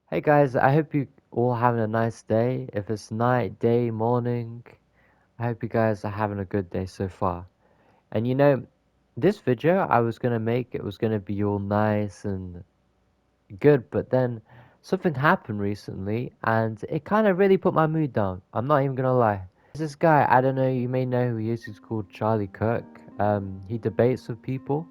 Hey guys, I hope you all having a nice day. If it's night, day, morning, I hope you guys are having a good day so far. And this video I was gonna make, it was gonna be all nice and good, but then something happened recently and it kind of really put my mood down. I'm not even gonna lie. There's this guy, I don't know, you may know who he is, he's called Charlie Kirk. He debates with people,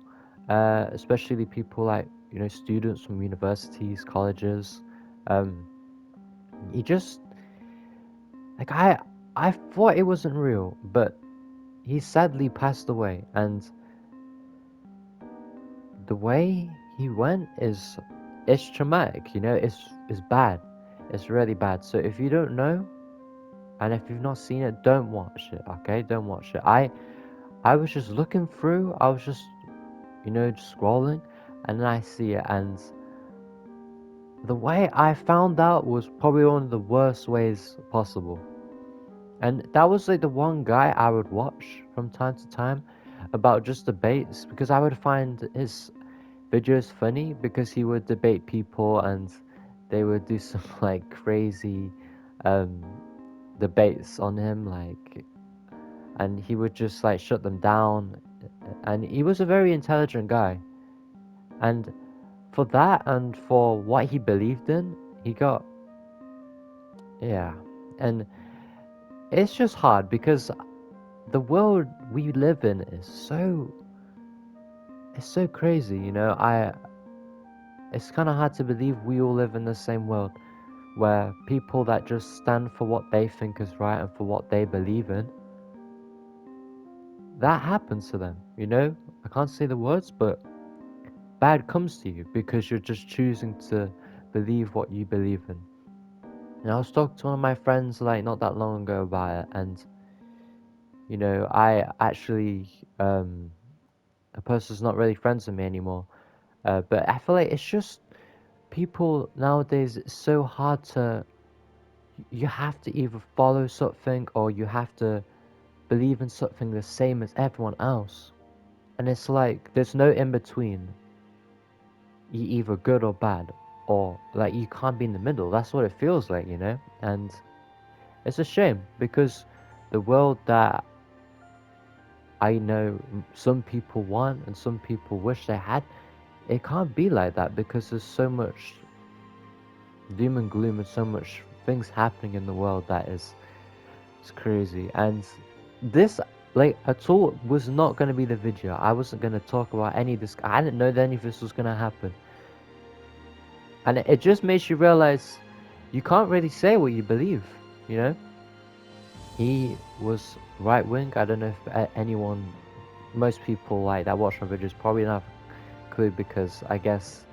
especially people like, students from universities, colleges. Um, he just Like I thought it wasn't real, but he sadly passed away, and the way he went it's traumatic. It's bad. It's really bad. So if you don't know, and if you've not seen it, don't watch it. Okay, don't watch it. I was just looking through. I was just just scrolling, and then I see it, and the way I found out was probably one of the worst ways possible. And that was like the one guy I would watch from time to time about just debates because I would find his videos funny because he would debate people and they would do some like crazy um, debates on him, and he would just like shut them down. And he was a very intelligent guy. And for that and for what he believed in, he got, yeah. And it's just hard because the world we live in is so crazy, it's kind of hard to believe we all live in the same world where people that just stand for what they think is right and for what they believe in, that happens to them, I can't say the words, but bad comes to you because you're just choosing to believe what you believe in. And I was talking to one of my friends like not that long ago about it, and I actually a person's not really friends with me anymore. But I feel like it's just people nowadays. It's so hard to. You have to either follow something or you have to believe in something the same as everyone else. And it's like there's no in between. You're either good or bad, or like you can't be in the middle. That's what it feels like. And it's a shame because the world that I know some people want and some people wish they had, it can't be like that because there's so much doom and gloom and so much things happening in the world that is it's crazy. And this like at all was not going to be the video. I wasn't going to talk about any of this. I didn't know that any of this was going to happen, and it just makes you realize you can't really say what you believe. you know he was right wing. I don't know if anyone, most people like that watch my videos probably don't have a clue because I guess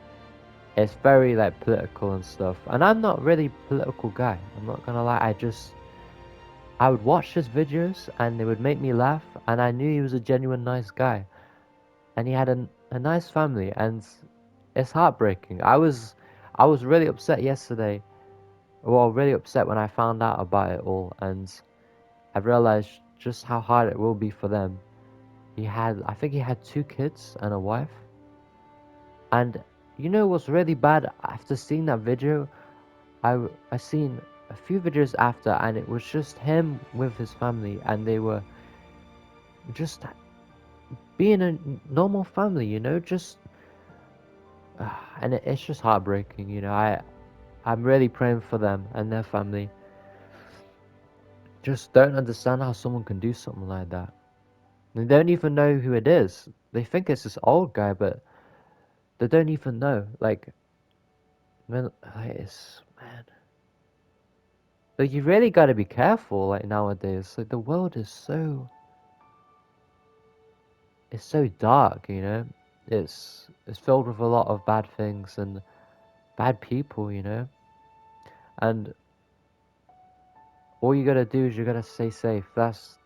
it's very like political and stuff, and I'm not really a political guy. I'm not gonna lie. I would watch his videos and they would make me laugh, and I knew he was a genuine nice guy, and he had a nice family, and it's heartbreaking. I was really upset yesterday. Well, really upset when I found out about it all, and I realized just how hard it will be for them. I think he had two kids and a wife, and what's really bad after seeing that video, I seen a few videos after, and it was just him with his family, and they were just being a normal family, just and it's just heartbreaking. I'm really praying for them and their family. Just don't understand how someone can do something like that. They don't even know who it is. They think it's this old guy, but they don't even know. Man, like you really got to be careful. Like nowadays, like the world is it's so dark. It's filled with a lot of bad things and bad people. And all you gotta do is you gotta stay safe. That's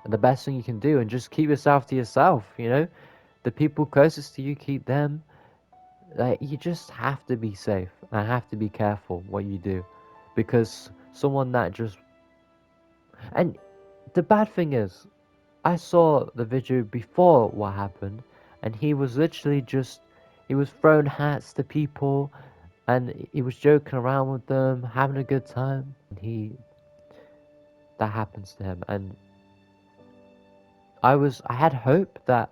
the best thing you can do, and just keep yourself to yourself. The people closest to you, keep them. Like you just have to be safe and have to be careful what you do, because someone that just and the bad thing is, I saw the video before what happened, and he was literally just he was throwing hats to people, and he was joking around with them, having a good time. And that happens to him, and I had hope that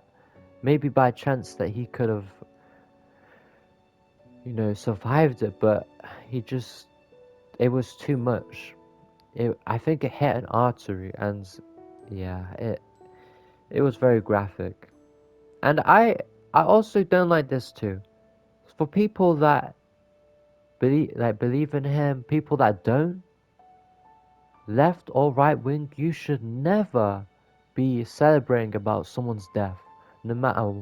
maybe by chance that he could have, survived it, but he just, it was too much. I think it hit an artery, and yeah, it was very graphic. And I also don't like this too. For people that believe in him, people that don't, left or right wing, you should never be celebrating about someone's death, no matter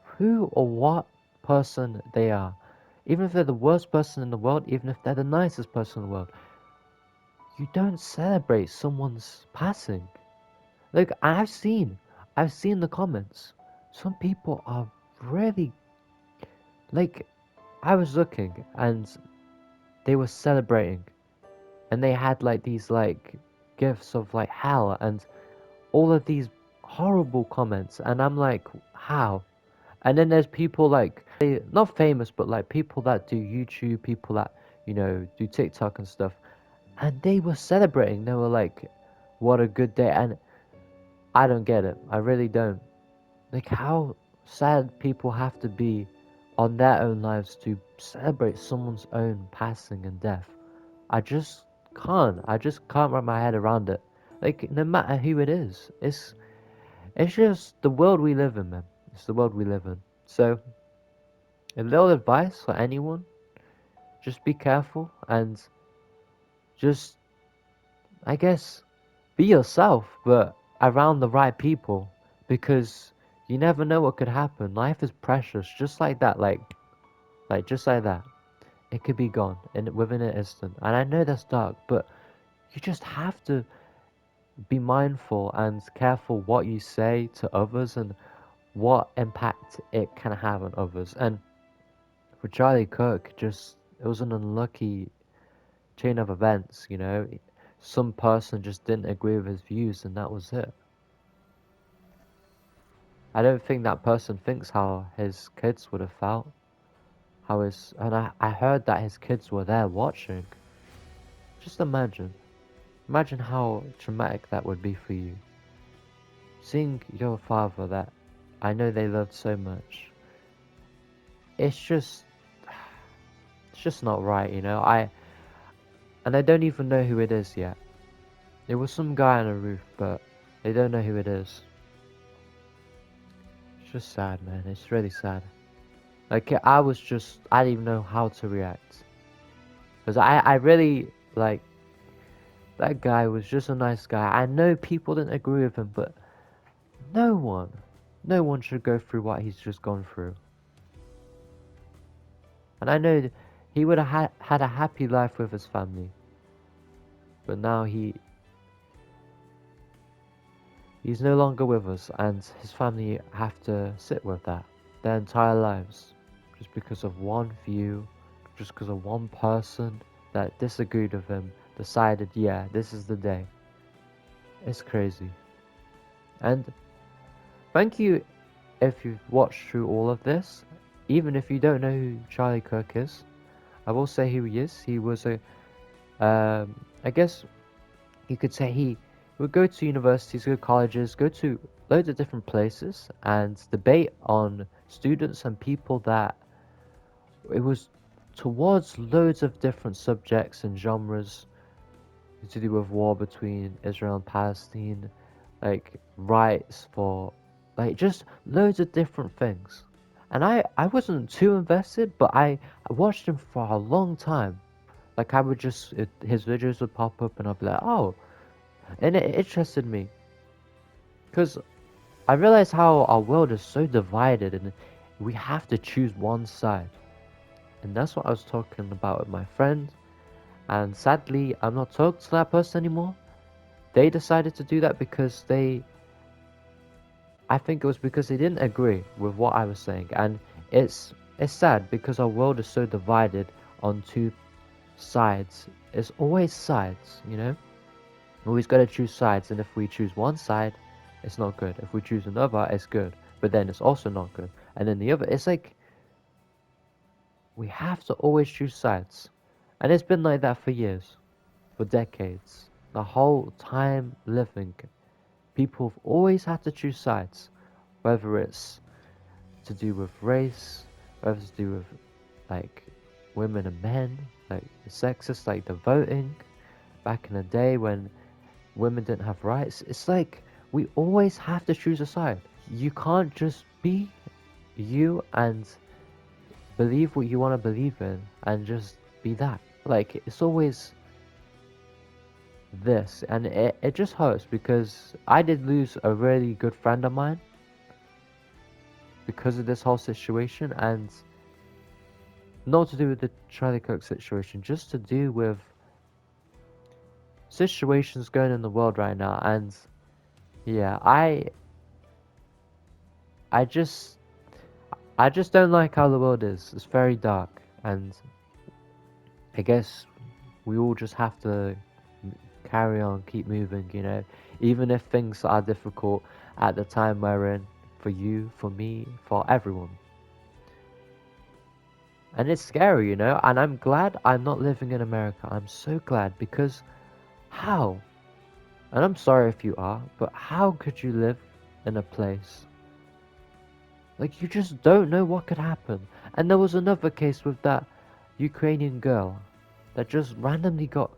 who or what person they are. Even if they're the worst person in the world, even if they're the nicest person in the world, you don't celebrate someone's passing. Like I've seen the comments. Some people are really like, I was looking and they were celebrating, and they had like these like gifs of like hell and all of these horrible comments, and I'm like, how? And then there's people like, not famous, but like people that do YouTube, people that do TikTok and stuff, and they were celebrating. They were like, what a good day. And I don't get it. I really don't. Like, how sad people have to be on their own lives to celebrate someone's own passing and death. I just can't. I just can't wrap my head around it. Like, no matter who it is, it's just the world we live in, man. It's the world we live in. So, a little advice for anyone: just be careful and just, I guess, be yourself, but around the right people, because you never know what could happen. Life is precious, just like that, like just like that. It could be gone within an instant. And I know that's dark, but you just have to be mindful and careful what you say to others and what impact it can have on others. And for Charlie Kirk, just it was an unlucky chain of events. Some person just didn't agree with his views, and that was it. I don't think that person thinks how his kids would have felt. And I heard that his kids were there watching. Just imagine. Imagine how traumatic that would be for you. Seeing your father that I know they loved so much. It's just it's just not right. I don't even know who it is yet. It was some guy on a roof, but they don't know who it is. It's just sad, man. It's really sad. Like, I didn't even know how to react. Because I really, like, that guy was just a nice guy. I know people didn't agree with him, but no one, no one should go through what he's just gone through. And I know he would have had a happy life with his family. But now he's no longer with us, and his family have to sit with that their entire lives. Just because of one view, just because of one person that disagreed with him, decided, yeah, this is the day. It's crazy. And thank you if you've watched through all of this. Even if you don't know who Charlie Kirk is, I will say who he is. He was I guess you could say he would go to universities, go to colleges, go to loads of different places and debate on students and people that it was towards loads of different subjects and genres to do with war between Israel and Palestine, like rights for, like just loads of different things. And I wasn't too invested, but I watched him for a long time. Like I would his videos would pop up and I'd be like, oh, and it interested me because I realized how our world is so divided and we have to choose one side. And that's what I was talking about with my friend. And sadly, I'm not talking to that person anymore. They decided to do that because I think it was because they didn't agree with what I was saying. And it's sad because our world is so divided on two sides. It's always sides. We always gotta choose sides, and if we choose one side, it's not good. If we choose another, it's good. But then it's also not good. And then the other, it's like we have to always choose sides. And it's been like that for years, for decades. The whole time living, people have always had to choose sides, whether it's to do with race, whether it's to do with like women and men, like the sexist, like the voting back in the day when women didn't have rights. It's like we always have to choose a side. You can't just be you and believe what you want to believe in and just be that. Like it's always this, and it just hurts because I did lose a really good friend of mine because of this whole situation, and not to do with the Charlie Kirk situation, just to do with situations going in the world right now. And yeah, I just I just don't like how the world is. It's very dark, and I guess we all just have to carry on, keep moving, even if things are difficult at the time we're in, for you, for me, for everyone. And it's scary, and I'm glad I'm not living in America. I'm so glad because how? And I'm sorry if you are, but how could you live in a place like you just don't know what could happen? And there was another case with that Ukrainian girl that just randomly got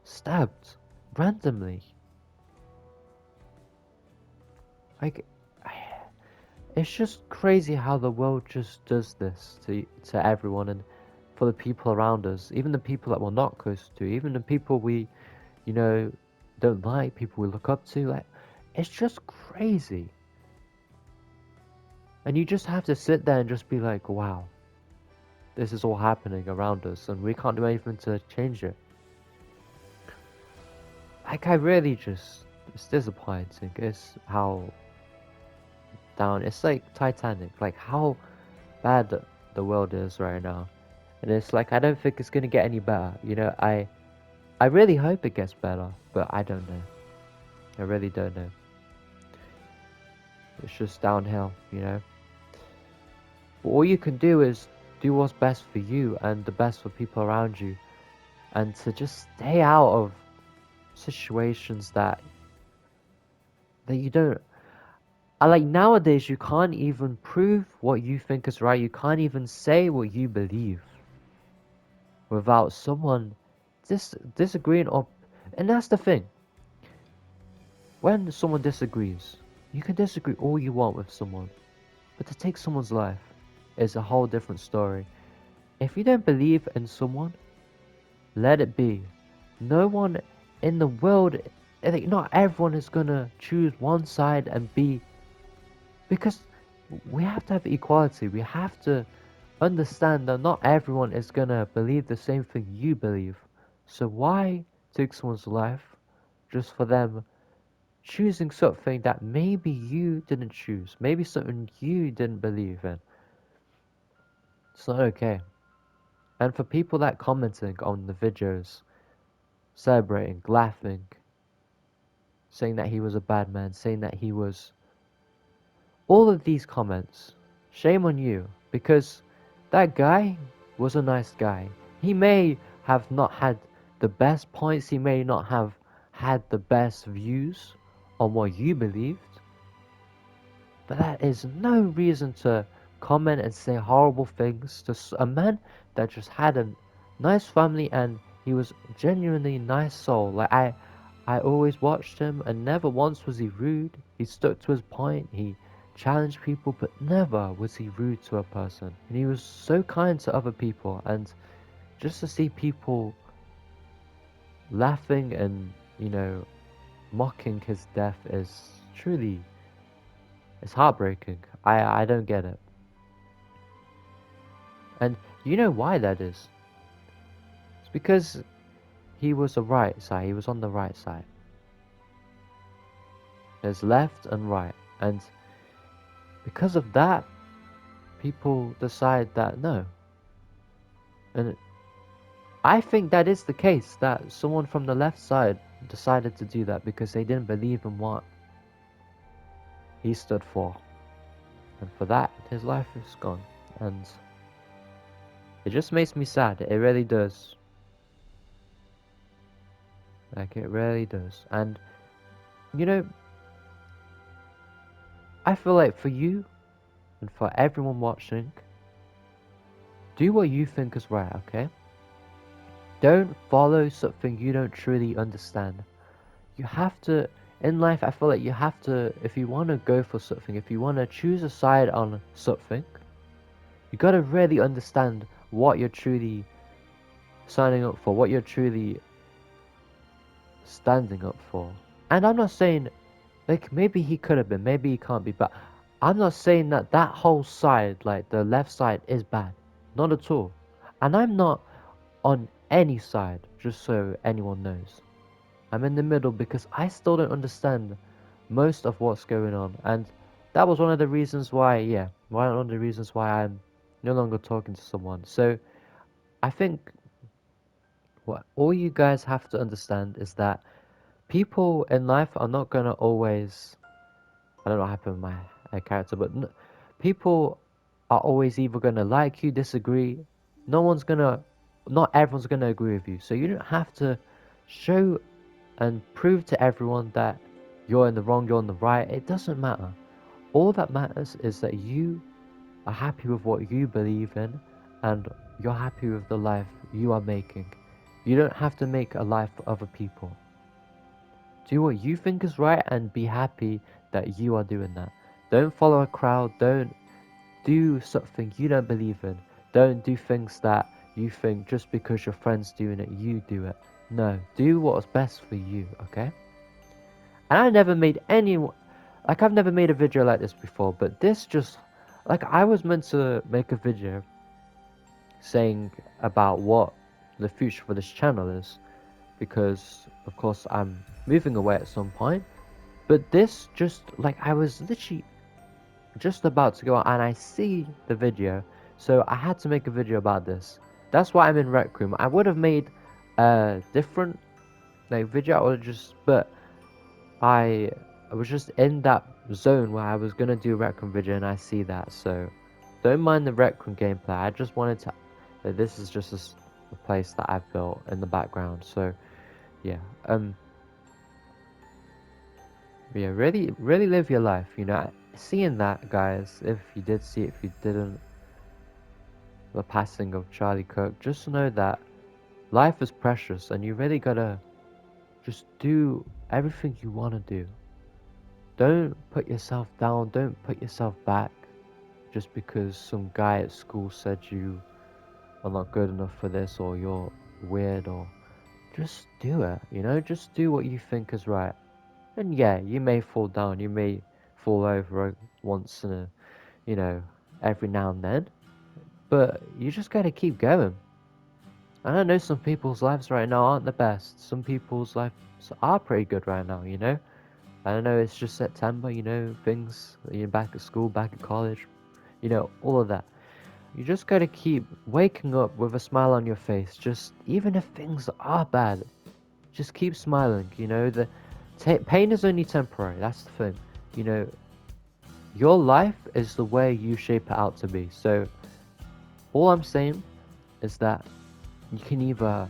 stabbed. Randomly. Like, it's just crazy how the world just does this to everyone and for the people around us, even the people that we're not close to, even the people we, you know, don't like, people we look up to. Like, it's just crazy. And you just have to sit there and just be like, wow, this is all happening around us and we can't do anything to change it. Like, I really just, it's disappointing. It's how down, it's like Titanic, like how bad the world is right now. And it's like, I don't think it's gonna get any better. I really hope it gets better, but I don't know. I really don't know. It's just downhill. But all you can do is do what's best for you and the best for people around you, and to just stay out of situations that you don't. I like nowadays you can't even prove what you think is right. You can't even say what you believe without someone disagreeing or. And that's the thing. When someone disagrees, you can disagree all you want with someone, but to take someone's life is a whole different story. If you don't believe in someone, let it be. No one in the world, like, not everyone is gonna choose one side and be, because we have to have equality. We have to understand that not everyone is gonna believe the same thing you believe. So why take someone's life just for them choosing something that maybe you didn't choose, maybe something you didn't believe in? It's not okay. And for people that commenting on the videos, celebrating, laughing, saying that he was a bad man, saying that he was, all of these comments, shame on you, because that guy was a nice guy. He may have not had the best points, he may not have had the best views on what you believed, but that is no reason to comment and say horrible things to a man that just had a nice family and he was genuinely nice soul. Like, I always watched him and never once was he rude. He stuck to his point. He challenged people, but never was he rude to a person. And he was so kind to other people. And just to see people laughing and, mocking his death is truly, it's heartbreaking. I don't get it. And you know why that is? It's because he was the right side. He was on the right side. There's left and right. And because of that, people decide that no. And I think that is the case, that someone from the left side decided to do that because they didn't believe in what he stood for. And for that, his life is gone. And It just makes me sad. It really does. Like, it really does. And, you know, I feel like for you and for everyone watching, do what you think is right, okay? Don't follow something you don't truly understand. You have to, in life, I feel like you have to, if you want to go for something, if you want to choose a side on something, you got to really understand what you're truly signing up for, what you're truly standing up for. And I'm not saying, like, maybe he could have been, maybe he can't be, but I'm not saying that that whole side, like the left side, is bad. Not at all. And I'm not on any side, just so anyone knows. I'm in the middle because I still don't understand most of what's going on. And that was one of the reasons why, yeah, one of the reasons why I'm no longer talking to someone. So I think what all you guys have to understand is that people in life are not going to always, I don't know what happened with my character, but people are always either going to like you, disagree. No one's going to, not everyone's going to agree with you. So you don't have to show and prove to everyone that you're in the wrong, you're in the right. It doesn't matter. All that matters is that you are happy with what you believe in and you're happy with the life you are making. You don't have to make a life for other people. Do what you think is right and be happy that you are doing that. Don't follow a crowd. Don't do something you don't believe in. Don't do things that you think just because your friend's doing it, you do it. No, do what's best for you, okay? And I never made any, like I've never made a video like this before, but this just, like I was meant to make a video saying about what the future for this channel is, because of course I'm moving away at some point, but this just, like I was literally just about to go out and I see the video, so I had to make a video about this. That's why I'm in Rec Room. I would have made a different like video, or just, but I was just in that zone where I was gonna do a Rec Room video and I see that, so don't mind the Rec Room gameplay. I just wanted to, this is just a place that I've built in the background, so yeah, yeah, really live your life, you know. Seeing that, guys, if you did see it, if you didn't, the passing of Charlie Kirk, just know that life is precious and you really gotta just do everything you want to do. Don't put yourself down, don't put yourself back just because some guy at school said you are not good enough for this, or you're weird, or just do it, you know. Just do what you think is right. And yeah, you may fall down, you may fall over once in a, you know, every now and then, but you just gotta keep going. And I know some people's lives right now aren't the best. Some people's lives are pretty good right now, you know. I know it's just September, you know, things, you're back at school, back at college, you know, all of that. You just gotta keep waking up with a smile on your face. Just, even if things are bad, just keep smiling, you know. The pain is only temporary, that's the thing. You know, your life is the way you shape it out to be. So, all I'm saying is that you can either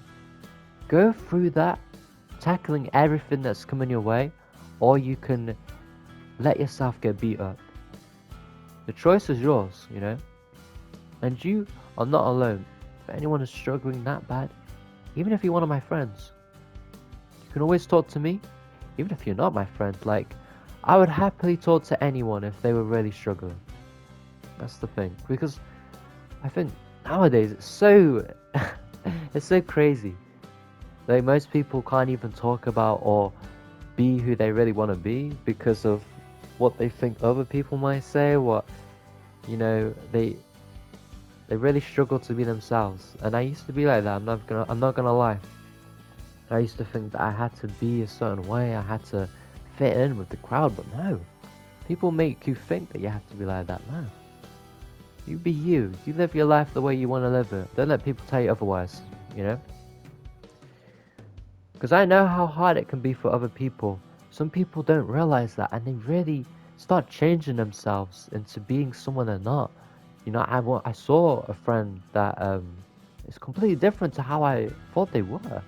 go through that, tackling everything that's coming your way, or you can let yourself get beat up. The choice is yours, you know? And you are not alone. If anyone is struggling that bad, even if you're one of my friends, you can always talk to me. Even if you're not my friend, like, I would happily talk to anyone if they were really struggling. That's the thing. Because I think nowadays it's so it's so crazy. Like, most people can't even talk about or be who they really want to be because of what they think other people might say. What, you know, they really struggle to be themselves. And I used to be like that. I'm not gonna lie. I used to think that I had to be a certain way. I had to fit in with the crowd, but no. People make you think that you have to be like that. No. You be you. You live your life the way you want to live it. Don't let people tell you otherwise, you know? Because I know how hard it can be for other people. Some people don't realize that, and they really start changing themselves into being someone they're not. You know, I saw a friend that is completely different to how I thought they were,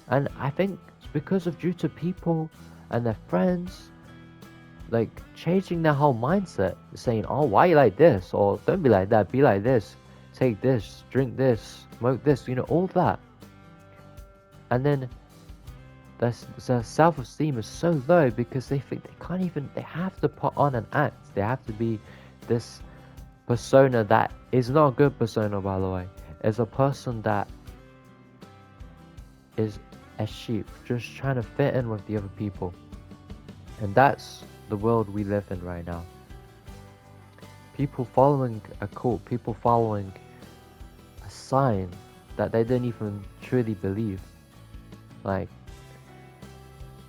and I think it's because of due to people and their friends like changing their whole mindset, saying, "Oh, why you like this?" or "Don't be like that, be like this. Take this, drink this, smoke this." You know, all that, and then their self-esteem is so low because they think they can't even. They have to put on an act. They have to be this persona that is not a good persona, by the way. Is a person that is a sheep, just trying to fit in with the other people, and that's the world we live in right now. People following a cult, people following a sign that they don't even truly believe. Like,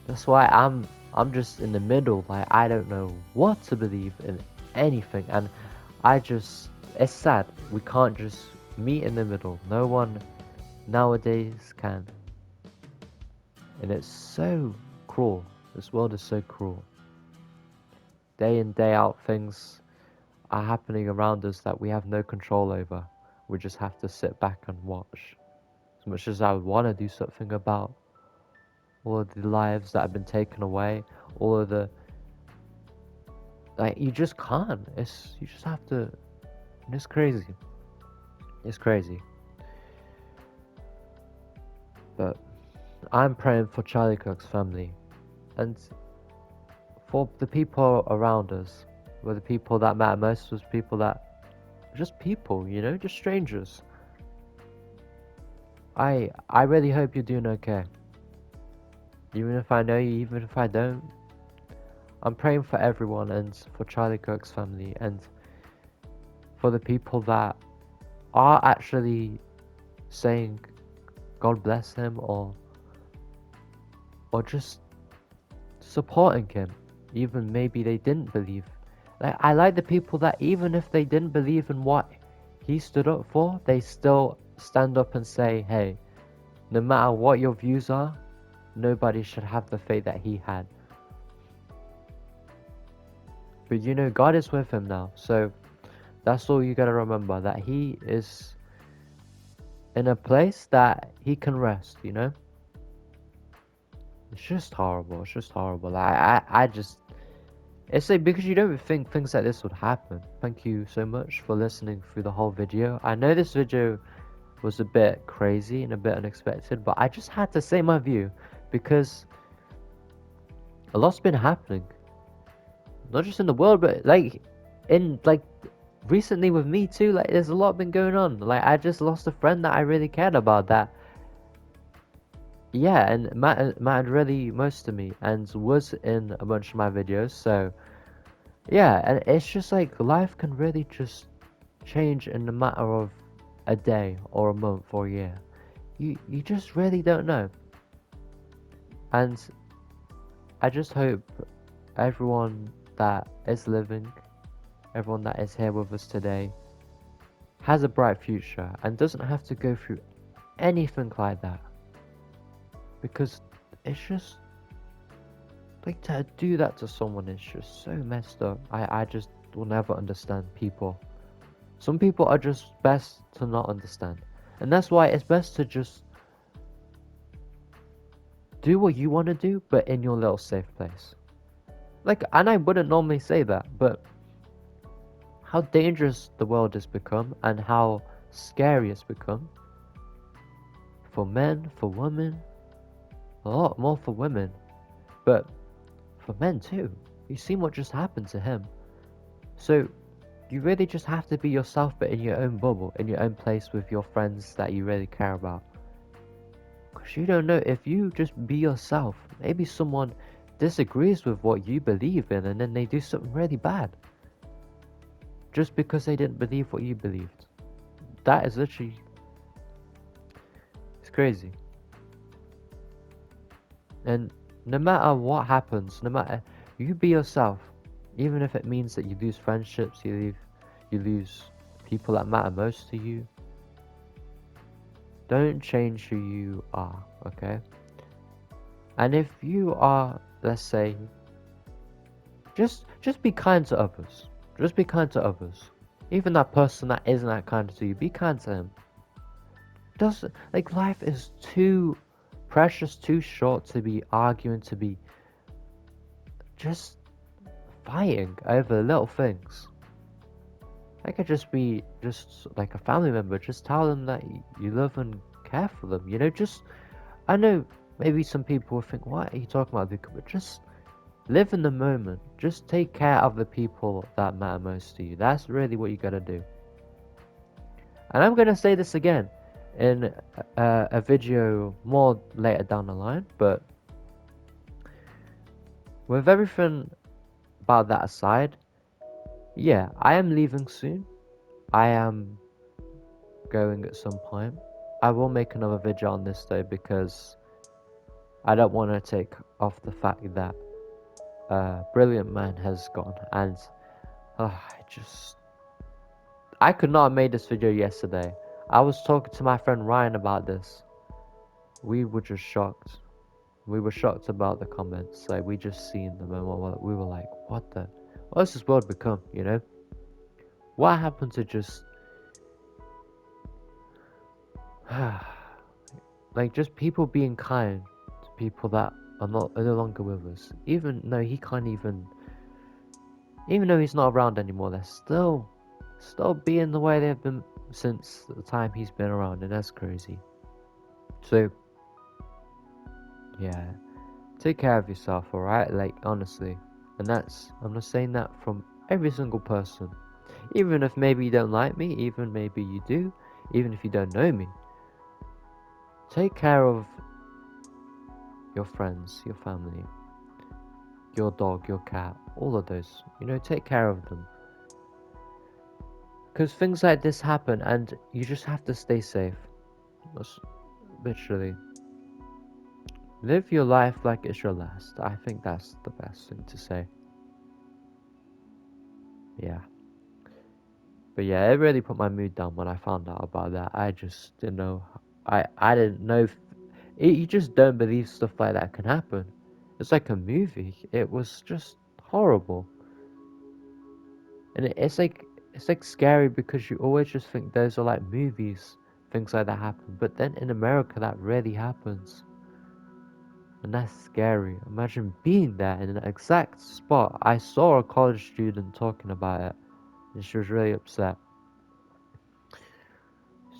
that's why I'm just in the middle. Like, I don't know what to believe in anything, and it's sad we can't just meet in the middle. No one nowadays can, and it's so cruel. This world is so cruel. Day in, day out, things are happening around us that we have no control over. We just have to sit back and watch. As much as I would want to do something about all of the lives that have been taken away, all of the, like, you just can't. You just have to. It's crazy. It's crazy. But I'm praying for Charlie Kirk's family and for the people around us. Where the people that matter most was people that, just people, you know, just strangers. I really hope you're doing okay. Even if I know you, even if I don't. I'm praying for everyone and for Charlie Kirk's family and for the people that are actually saying God bless him or just supporting him. Even maybe they didn't believe. Like, I like the people that even if they didn't believe in what he stood up for, they still stand up and say, hey, no matter what your views are, nobody should have the faith that he had. But you know, God is with him now, so that's all you gotta remember, that he is in a place that he can rest, you know? It's just horrible, it's just horrible. I just, it's like, because you don't think things like this would happen. Thank you so much for listening through the whole video. I know this video was a bit crazy and a bit unexpected, but I just had to say my view because a lot's been happening. Not just in the world, but like recently with me too. Like, there's a lot been going on. Like, I just lost a friend that I really cared about, that, yeah, and mattered really most to me and was in a bunch of my videos. So yeah, and it's just like life can really just change in a matter of a day or a month or a year. You just really don't know. And I just hope everyone that is living, everyone that is here with us today, has a bright future and doesn't have to go through anything like that. Because it's just, like, to do that to someone is just so messed up. I just will never understand people. Some people are just best to not understand. And that's why it's best to just do what you want to do, but in your little safe place. Like, and I wouldn't normally say that, but how dangerous the world has become and how scary it's become. For men, for women, a lot more for women, but for men too. You've seen what just happened to him. So you really just have to be yourself, but in your own bubble, in your own place with your friends that you really care about. Because you don't know, if you just be yourself, maybe someone disagrees with what you believe in and then they do something really bad. Just because they didn't believe what you believed. That is literally, it's crazy. And no matter what happens, no matter, you be yourself. Even if it means that you lose friendships, you lose people that matter most to you. Don't change who you are, okay? And if you are, let's say, just be kind to others. Just be kind to others. Even that person that isn't that kind to you, be kind to him. Doesn't like life is too precious, too short to be arguing, to be just fighting over little things. That could just be just like a family member. Just tell them that you love and care for them. You know, just I know maybe some people will think, "What are you talking about, Vika?" But just live in the moment. Just take care of the people that matter most to you. That's really what you gotta do. And I'm gonna say this again in a video more later down the line. But with everything about that aside, yeah, I am leaving soon. I am going at some point. I will make another video on this though because I don't want to take off the fact that Brilliant Man has gone, and I could not have made this video yesterday. I was talking to my friend Ryan about this. We were just shocked. We were shocked about the comments. Like we just seen them and we were like, what's this world become? You know, what happened to just like just people being kind to people that are no longer with us. Even though he can't even though he's not around anymore, they're still being the way they've been since the time he's been around, and that's crazy. So yeah, take care of yourself, alright? Like honestly. And I'm not saying that from every single person. Even if maybe you don't like me, even maybe you do, even if you don't know me. Take care of your friends, your family, your dog, your cat, all of those. You know, take care of them. Because things like this happen and you just have to stay safe. That's literally. Live your life like it's your last. I think that's the best thing to say. Yeah. But yeah, it really put my mood down when I found out about that. I just didn't know. I didn't know. You just don't believe stuff like that can happen. It's like a movie. It was just horrible. And it's like scary because you always just think those are like movies, things like that happen. But then in America, that really happens, and that's scary. Imagine being there in an exact spot. I saw a college student talking about it, and she was really upset.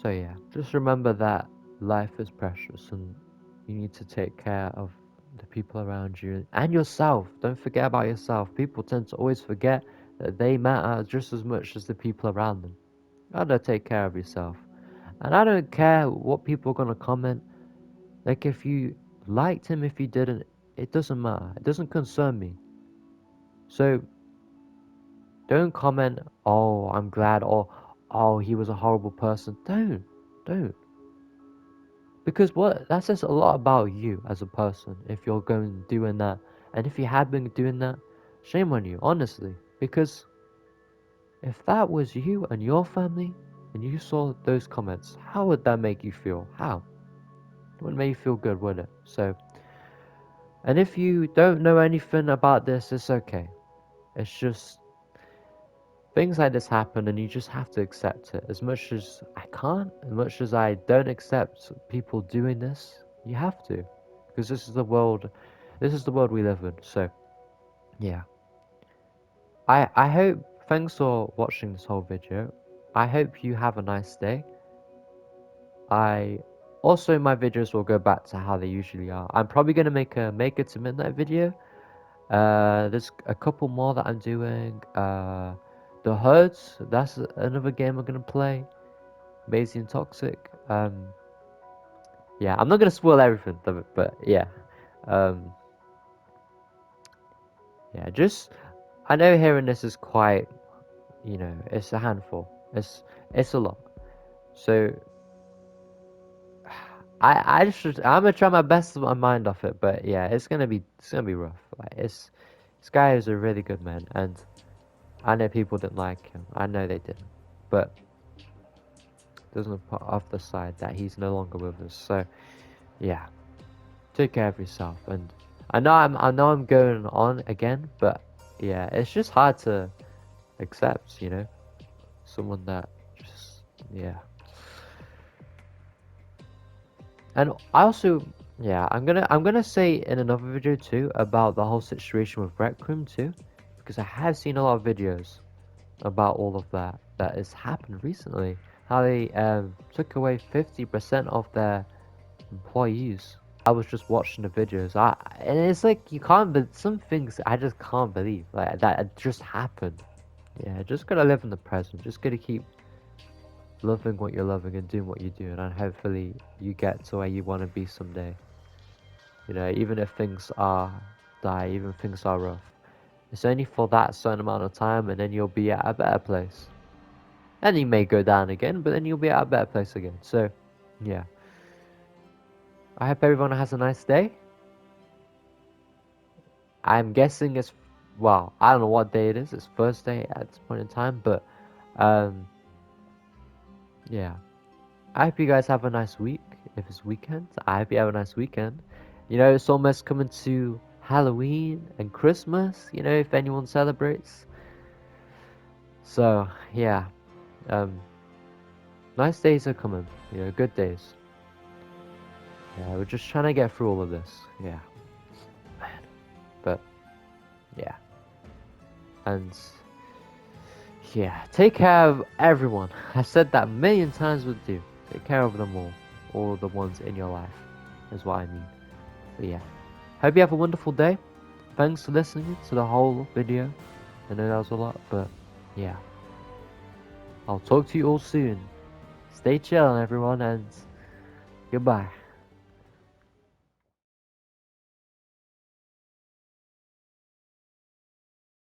So yeah, just remember that life is precious, and you need to take care of the people around you and yourself. Don't forget about yourself. People tend to always forget that they matter just as much as the people around them. You gotta take care of yourself. And I don't care what people are gonna comment. Like if you liked him, if you didn't, it doesn't matter. It doesn't concern me. So don't comment, oh, I'm glad, or oh, he was a horrible person. Don't. Because what that says a lot about you as a person if you're going doing that. And if you have been doing that, shame on you, honestly. Because if that was you and your family and you saw those comments, how would that make you feel? How? It wouldn't make you feel good, would it? So, and if you don't know anything about this, it's okay. It's just things like this happen and you just have to accept it. As much as I can't, as much as I don't accept people doing this, you have to. Because this is the world we live in. So, yeah. I hope, thanks for watching this whole video. I hope you have a nice day. I also my videos will go back to how they usually are. I'm probably gonna make it to midnight video. There's a couple more that I'm doing. The Herds, that's another game I'm gonna play. Amazing Toxic. Yeah, I'm not gonna spoil everything, but yeah. Um, yeah, just I know hearing this is quite, it's a handful. It's a lot. So I'm gonna try my best to put my mind off it, but yeah, it's gonna be rough. Like this guy is a really good man, and I know people didn't like him. I know they didn't, but doesn't put off the side that he's no longer with us. So yeah, take care of yourself. And I know I'm going on again, but yeah, it's just hard to accept, someone that just, yeah. And I also, yeah, I'm gonna say in another video too about the whole situation with Rec Room too, because I have seen a lot of videos about all of that has happened recently. How they took away 50% of their employees. I was just watching the videos. And it's like you can't. But some things I just can't believe like that it just happened. Yeah, just gotta live in the present. Just gotta keep loving what you're loving and doing what you're doing, and hopefully you get to where you want to be someday. You know, even if things are dire, even if things are rough, it's only for that certain amount of time, and then you'll be at a better place. And you may go down again, but then you'll be at a better place again. So, yeah. I hope everyone has a nice day. I'm guessing it's, well, I don't know what day it is. It's Thursday at this point in time, but um, yeah. I hope you guys have a nice week. If it's weekend, I hope you have a nice weekend. You know, it's almost coming to Halloween and Christmas. You know, if anyone celebrates. So yeah, um, nice days are coming. You know, good days. Yeah, we're just trying to get through all of this. Yeah, man. But yeah, and yeah, take care of everyone. I've said that a million times with you. Take care of them all the ones in your life, is what I mean. But yeah, hope you have a wonderful day. Thanks for listening to the whole video. I know that was a lot, but yeah, I'll talk to you all soon. Stay chill, everyone, and goodbye.